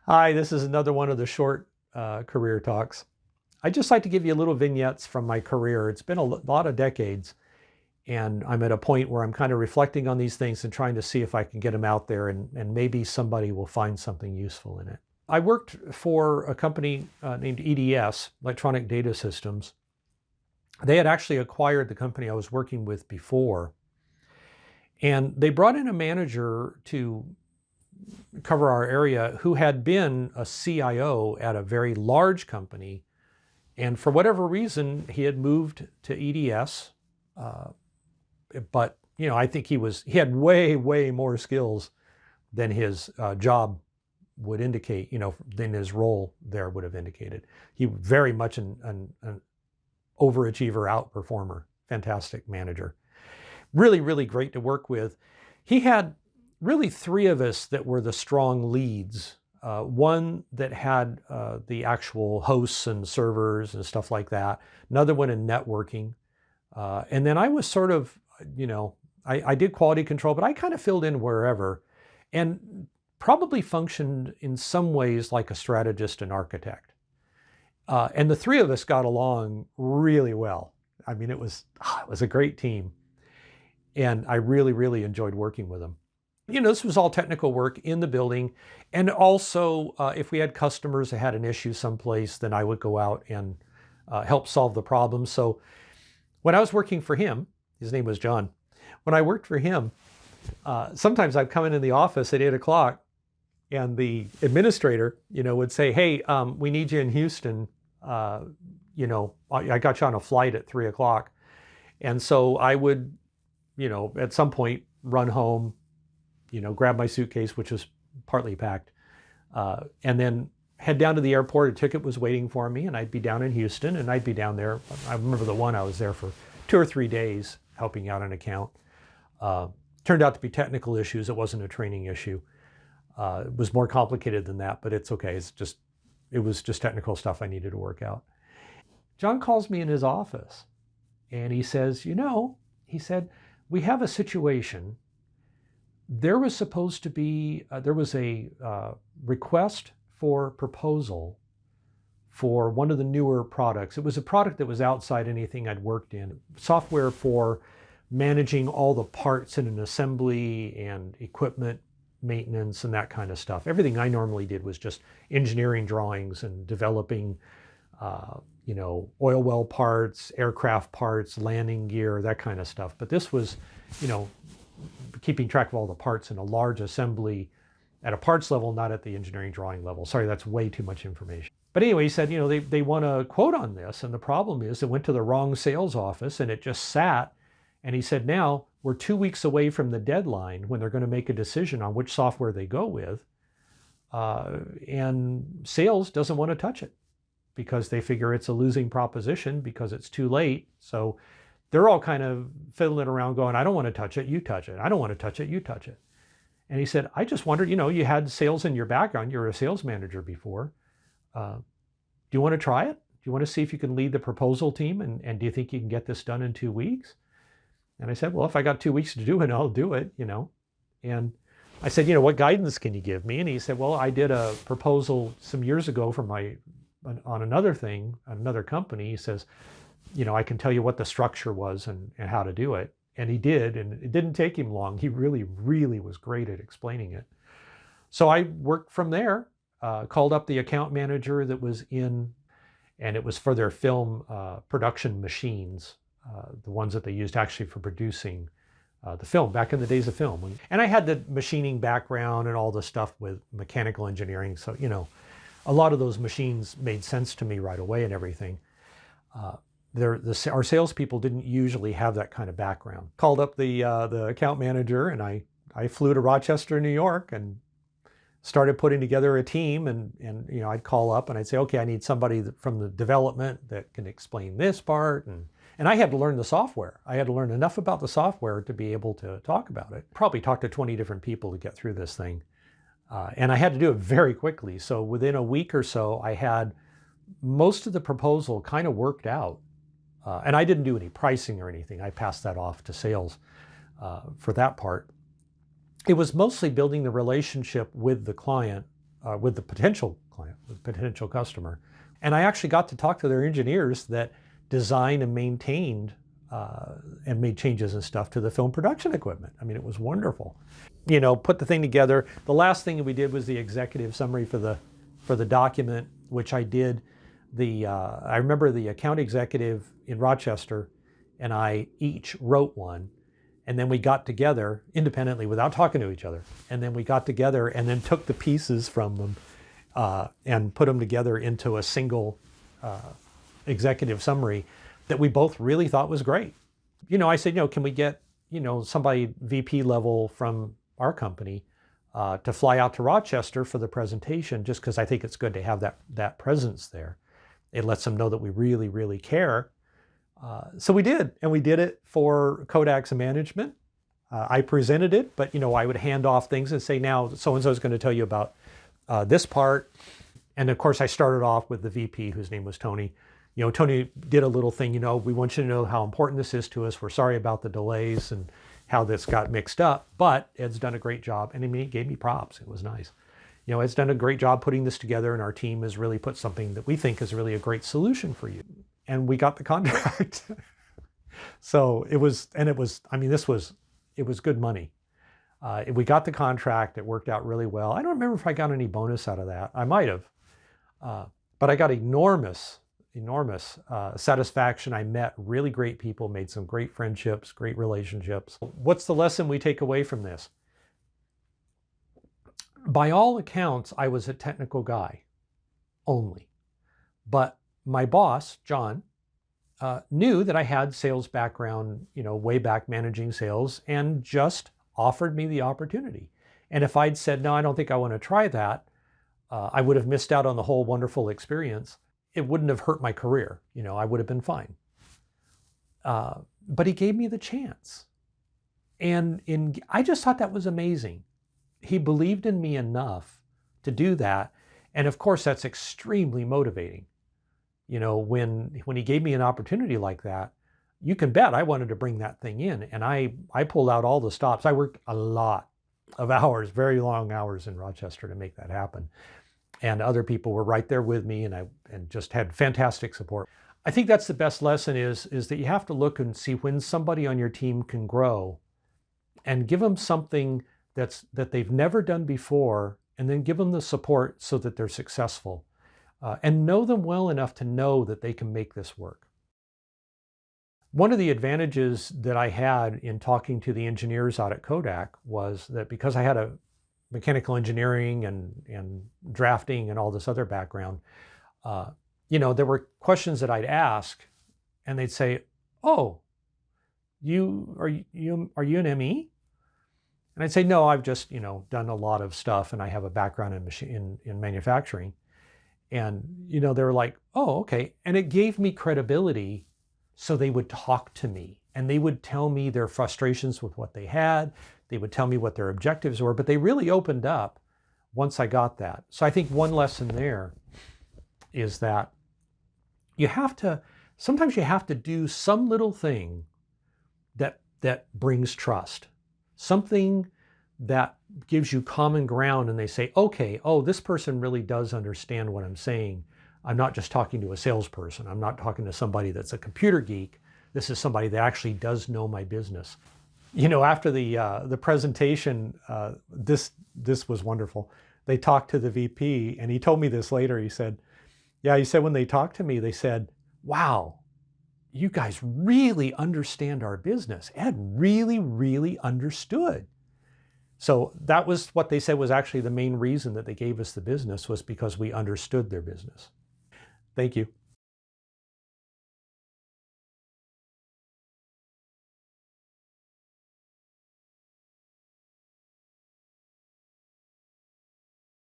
Hi, this is another one of the short career talks. I'd just like to give you little vignettes from my career. It's been a lot of decades, and I'm at a point where I'm kind of reflecting on these things and trying to see if I can get them out there and maybe somebody will find something useful in it. I worked for a company named EDS, Electronic Data Systems. They had actually acquired the company I was working with before, and they brought in a manager to cover our area who had been a CIO at a very large company. And for whatever reason, he had moved to EDS. But, I think he had way, way more skills than his job would indicate, than his role there would have indicated. He very much an overachiever, outperformer, fantastic manager. Really, really great to work with. He had really three of us that were the strong leads. One that had the actual hosts and servers and stuff like that. Another one in networking. And then I was sort of, I did quality control, but I kind of filled in wherever and probably functioned in some ways like a strategist and architect. And the three of us got along really well. I mean, it was a great team. And I really, really enjoyed working with them. This was all technical work in the building. And also, if we had customers that had an issue someplace, then I would go out and help solve the problem. So when I was working for him, his name was John. When I worked for him, sometimes I'd come in the office at 8 o'clock and the administrator, would say, hey, we need you in Houston. I got you on a flight at 3 o'clock. And so I would, at some point run home, grab my suitcase, which was partly packed, and then head down to the airport. A ticket was waiting for me, and I'd be down in Houston, and I'd be down there. I remember the one I was there for 2 or 3 days helping out an account. Turned out to be technical issues. It wasn't a training issue. It was more complicated than that, but it's okay. It was just technical stuff I needed to work out. John calls me in his office, and he says, he said, we have a situation. There was supposed to be, there was a request for proposal for one of the newer products. It was a product that was outside anything I'd worked in. Software for managing all the parts in an assembly and equipment maintenance and that kind of stuff. Everything I normally did was just engineering drawings and developing, oil well parts, aircraft parts, landing gear, that kind of stuff. But this was, keeping track of all the parts in a large assembly at a parts level, not at the engineering drawing level. Sorry, that's way too much information. But anyway, he said, they want a quote on this. And the problem is it went to the wrong sales office and it just sat. And he said, now we're 2 weeks away from the deadline when they're going to make a decision on which software they go with. And sales doesn't want to touch it because they figure it's a losing proposition because it's too late. So they're all kind of fiddling around going, I don't want to touch it, you touch it. I don't want to touch it, you touch it. And he said, I just wondered, you had sales in your background. You're a sales manager before. Do you want to try it? Do you want to see if you can lead the proposal team? And do you think you can get this done in 2 weeks? And I said, well, if I got 2 weeks to do it, I'll do it, And I said, what guidance can you give me? And he said, well, I did a proposal some years ago on another thing, another company. He says, I can tell you what the structure was and how to do it. And he did, and it didn't take him long. He really, really was great at explaining it. So I worked from there, called up the account manager that was in, and it was for their film production machines, the ones that they used actually for producing the film back in the days of film. And I had the machining background and all the stuff with mechanical engineering. So, a lot of those machines made sense to me right away and everything. Our salespeople didn't usually have that kind of background. Called up the account manager, and I flew to Rochester, New York, and started putting together a team. And I'd call up and I'd say, okay, I need somebody from the development that can explain this part. And I had to learn the software. I had to learn enough about the software to be able to talk about it. Probably talk to 20 different people to get through this thing. And I had to do it very quickly. So within a week or so, I had most of the proposal kind of worked out. And I didn't do any pricing or anything. I passed that off to sales for that part. It was mostly building the relationship with the client with the potential client, with the potential customer. And I actually got to talk to their engineers that designed and maintained and made changes and stuff to the film production equipment. I mean, it was wonderful. You know, put the thing together. The last thing that we did was the executive summary for the document, which I did. I remember the account executive in Rochester and I each wrote one, and then we got together independently without talking to each other. And then we got together and then took the pieces from them and put them together into a single executive summary that we both really thought was great. You know, I said, you know, can we get, you know, somebody VP level from our company to fly out to Rochester for the presentation, just because I think it's good to have that presence there. It lets them know that we really, really care. So we did, and we did it for Kodak's management. I presented it, but, you know, I would hand off things and say, now so-and-so is going to tell you about this part. And of course, I started off with the VP, whose name was Tony. You know, Tony did a little thing, you know, we want you to know how important this is to us. We're sorry about the delays and how this got mixed up, but Ed's done a great job. And I mean, he gave me props. It was nice. You know, Ed's done a great job putting this together, and our team has really put something that we think is really a great solution for you. And we got the contract. So it was, I mean, it was good money. We got the contract. It worked out really well. I don't remember if I got any bonus out of that. I might have. But I got enormous satisfaction. I met really great people, made some great friendships, great relationships. What's the lesson we take away from this? By all accounts, I was a technical guy only. But my boss, John, knew that I had sales background, you know, way back managing sales, and just offered me the opportunity. And if I'd said, no, I don't think I want to try that, I would have missed out on the whole wonderful experience. It wouldn't have hurt my career. You know, I would have been fine. But he gave me the chance. And I just thought that was amazing. He believed in me enough to do that. And of course, that's extremely motivating. You know, when he gave me an opportunity like that, you can bet I wanted to bring that thing in. And I pulled out all the stops. I worked a lot of hours, very long hours in Rochester to make that happen. And other people were right there with me, and just had fantastic support. I think that's the best lesson is that you have to look and see when somebody on your team can grow, and give them something that they've never done before, and then give them the support so that they're successful. And know them well enough to know that they can make this work. One of the advantages that I had in talking to the engineers out at Kodak was that because I had a mechanical engineering and drafting and all this other background, you know, there were questions that I'd ask, and they'd say, "Oh, are you an ME?" And I'd say, "No, I've just, you know, done a lot of stuff, and I have a background in manufacturing." And, you know, they were like, "Oh, okay." And it gave me credibility, so they would talk to me, and they would tell me their frustrations with what they had. They would tell me what their objectives were, but they really opened up once I got that. So I think one lesson there is that sometimes you have to do some little thing that brings trust. Something that gives you common ground, and they say, okay, oh, this person really does understand what I'm saying. I'm not just talking to a salesperson. I'm not talking to somebody that's a computer geek. This is somebody that actually does know my business. You know, after the presentation, this was wonderful. They talked to the VP, and he told me this later. He said, when they talked to me, they said, "Wow, you guys really understand our business." Ed really, really understood. So that was what they said was actually the main reason that they gave us the business, was because we understood their business. Thank you.